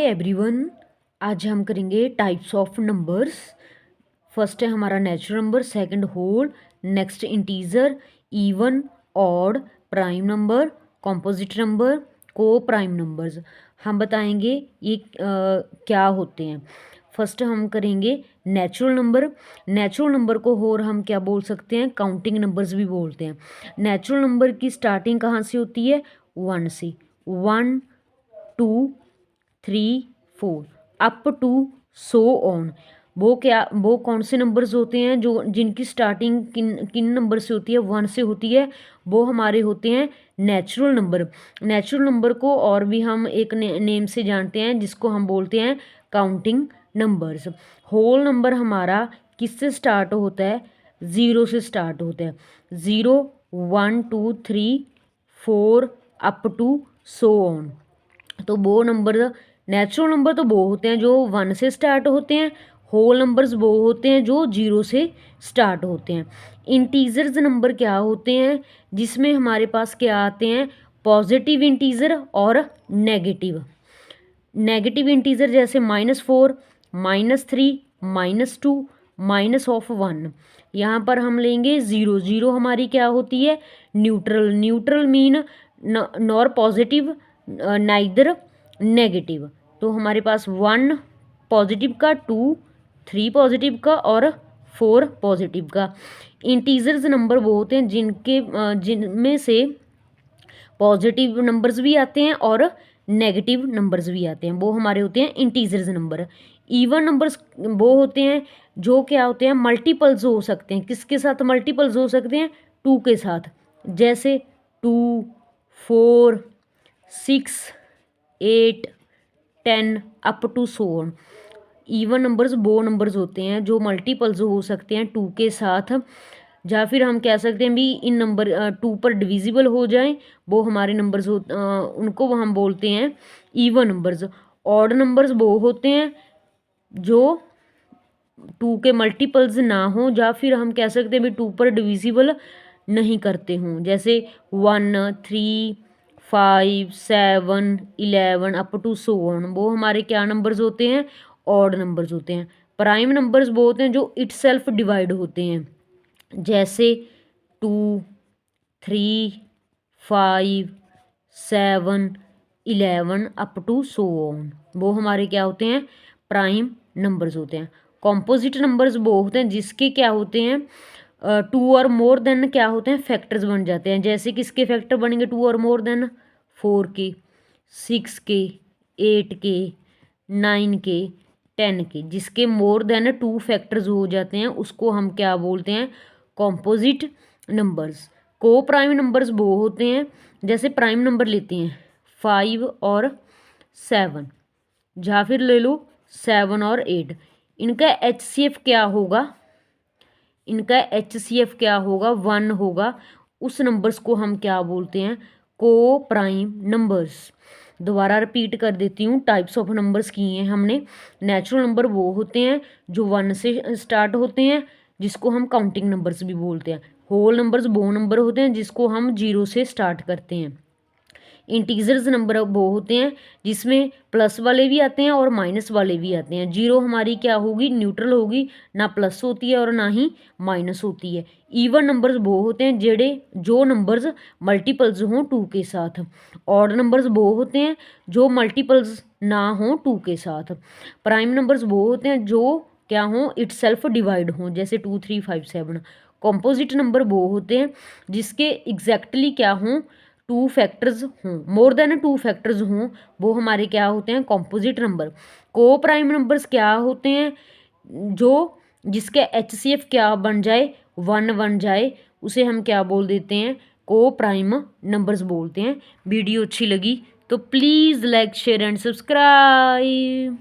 Hi everyone. आज हम करेंगे टाइप्स ऑफ नंबर्स। फर्स्ट है हमारा natural number, second whole, next integer, even, odd, prime number, composite number, coprime numbers. हम बताएंगे ये क्या होते हैं। फर्स्ट हम करेंगे नेचुरल नंबर। नेचुरल नंबर को और हम क्या बोल सकते हैं, काउंटिंग नंबर्स भी बोलते हैं। नेचुरल नंबर की स्टार्टिंग कहाँ से होती है, 1 से। 1 2 3 4 अप टू सो ऑन। वो कौन से नंबर्स होते हैं जो जिनकी स्टार्टिंग किन किन नंबर से होती है, 1 से होती है, वो हमारे होते हैं नेचुरल नंबर। नेचुरल नंबर को और भी हम एक नेम से जानते हैं जिसको हम बोलते हैं काउंटिंग नंबर्स। होल नंबर हमारा किससे स्टार्ट होता है, 0 से स्टार्ट होता है। 0 1 2 3 4 अप टू सो ऑन। तो वो नंबर, नेचुरल नंबर तो वो होते हैं जो 1 से स्टार्ट होते हैं। होल नंबर्स वो होते हैं जो 0 से स्टार्ट होते हैं। इंटीजर्स नंबर क्या होते हैं, जिसमें हमारे पास क्या आते हैं, पॉजिटिव इंटीजर और नेगेटिव। नेगेटिव इंटीजर जैसे -4, -3, -2, -1। यहाँ पर हम लेंगे 0। 0 हमारी क्या होती है, neutral. Neutral mean nor positive neither negative. तो हमारे पास 1 पॉजिटिव का, 2 3 पॉजिटिव का और 4 पॉजिटिव का। इंटीजर्स नंबर वो होते हैं जिनमें से पॉजिटिव नंबर्स भी आते हैं और नेगेटिव नंबर्स भी आते हैं, वो हमारे होते हैं इंटीजर्स नंबर। इवन नंबर्स वो होते हैं जो क्या होते हैं, मल्टीपल्स हो सकते हैं। किसके साथ मल्टीपल्स हो सकते हैं, 2 के साथ। जैसे 2 4 6 8 10 up to so on. Even numbers वो नंबर्स होते हैं जो मल्टीपल्स हो सकते हैं 2 के साथ, या फिर हम कह सकते हैं भी इन नंबर 2 पर डिविजिबल हो जाएं, वो हमारे नंबर्स उनको हम बोलते हैं इवन नंबर्स। ऑड नंबर्स वो होते हैं जो 2 के मल्टीपल्स ना हो, या फिर हम कह सकते हैं भी 2 पर डिविजिबल नहीं करते हों। जैसे 1 3 5 7 11 अप टू सो ऑन, वो हमारे क्या नंबर्स होते हैं, ऑड नंबर्स होते हैं। प्राइम नंबर्स वो होते हैं जो इटसेल्फ डिवाइड होते हैं। जैसे 2 3 5 7 11 अप टू सो ऑन, वो हमारे क्या होते हैं, प्राइम नंबर्स होते हैं। कॉम्पोजिट नंबर्स वो होते हैं जिसके क्या होते हैं, 2 और मोर देन क्या होते हैं, फैक्टर्स बन जाते हैं। जैसे किसके फैक्टर बनेंगे, 2 और मोर देन, 4 के, 6 के, 8 के, 9 के, 10 के। जिसके मोर देन 2 फैक्टर्स हो जाते हैं उसको हम क्या बोलते हैं, कॉम्पोजिट नंबर्स। को प्राइम नंबर्स वो होते हैं, जैसे प्राइम नंबर लेते हैं 5 और 7, या फिर ले लो 7 और 8। इनका HCF क्या होगा, इनका HCF क्या होगा, 1 होगा। उस नंबर्स को हम क्या बोलते हैं, को प्राइम नंबर्स। दोबारा रिपीट कर देती हूँ, टाइप्स ऑफ नंबर्स किए हैं हमने। नेचुरल नंबर वो होते हैं जो 1 से स्टार्ट होते हैं, जिसको हम काउंटिंग नंबर्स भी बोलते हैं। होल नंबर्स वो नंबर होते हैं जिसको हम 0 से स्टार्ट करते हैं। इंटीजर्स नंबर वो होते हैं जिसमें प्लस वाले भी आते हैं और माइनस वाले भी आते हैं। 0 हमारी क्या होगी, न्यूट्रल होगी, ना प्लस होती है और ना ही माइनस होती है। इवन नंबर्स वो होते हैं जो नंबर्स मल्टीपल्स हों 2 के साथ। ऑड नंबर्स वो होते हैं जो मल्टीपल्स ना हों 2 के साथ। प्राइम नंबर्स वो होते हैं जो क्या हों, इटसेल्फ डिवाइड हों, जैसे 2 3 5 7। कॉम्पोजिट नंबर वो होते हैं जिसके एग्जैक्टली क्या हों, 2 फैक्टर्स हों, मोर देन 2 फैक्टर्स हों, वो हमारे क्या होते हैं, composite number. Coprime numbers क्या होते हैं, जो जिसके HCF क्या बन जाए, 1 बन जाए, उसे हम क्या बोल देते हैं, को प्राइम नंबर्स बोलते हैं। वीडियो अच्छी लगी तो please like share and subscribe.